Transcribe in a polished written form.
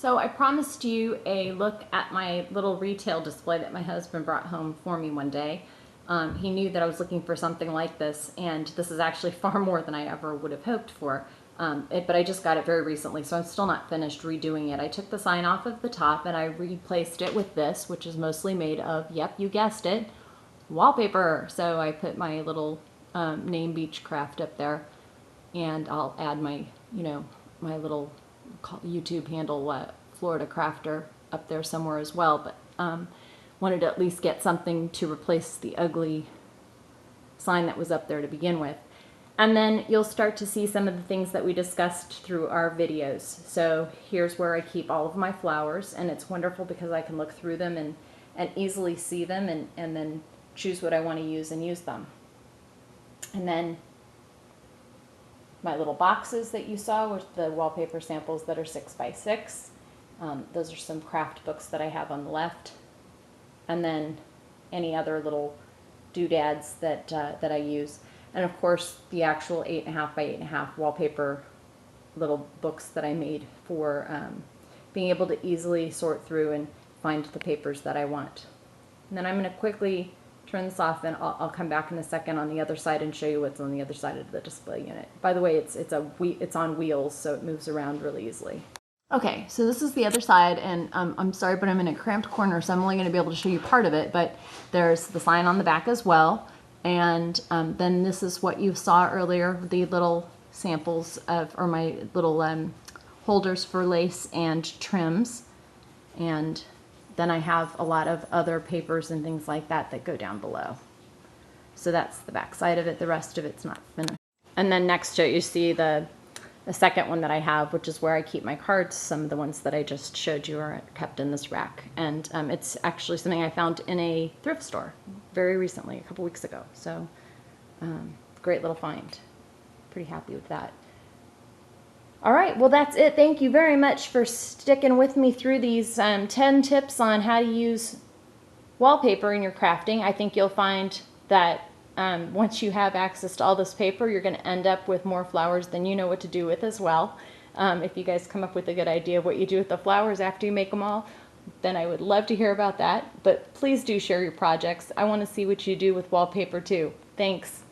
So I promised you a look at my little retail display that my husband brought home for me one day. He knew that I was looking for something like this, and this is actually far more than I ever would have hoped for. But I just got it very recently, so I'm still not finished redoing it. I took the sign off of the top and I replaced it with this, which is mostly made of, yep, you guessed it, wallpaper. So I put my little name Beechcraft up there, and I'll add my, my little YouTube handle, Florida Crafter, up there somewhere as well. But wanted to at least get something to replace the ugly sign that was up there to begin with. And then you'll start to see some of the things that we discussed through our videos. So here's where I keep all of my flowers, and it's wonderful because I can look through them and easily see them and then choose what I want to use and use them. And then my little boxes that you saw with the wallpaper samples that are 6x6. Those are some craft books that I have on the left. And then any other little doodads that I use. And of course the actual 8.5 by 8.5 wallpaper little books that I made for being able to easily sort through and find the papers that I want. And then I'm going to quickly turn this off, and I'll come back in a second on the other side and show you what's on the other side of the display unit. By the way, it's on wheels, so it moves around really easily. Okay, so this is the other side, and I'm sorry, but I'm in a cramped corner, so I'm only going to be able to show you part of it, but there's the sign on the back as well. And then this is what you saw earlier, the little samples of, or my little holders for lace and trims. And then I have a lot of other papers and things like that that go down below. So that's the back side of it. The rest of it's not finished. And then next to it, you see the second one that I have, which is where I keep my cards. Some of the ones that I just showed you are kept in this rack. And it's actually something I found in a thrift store very recently, a couple weeks ago. So great little find. Pretty happy with that. All right, well, that's it. Thank you very much for sticking with me through these 10 tips on how to use wallpaper in your crafting. I think you'll find that once you have access to all this paper, you're going to end up with more flowers than you know what to do with as well. If you guys come up with a good idea of what you do with the flowers after you make them all, then I would love to hear about that. But please do share your projects. I want to see what you do with wallpaper too. Thanks.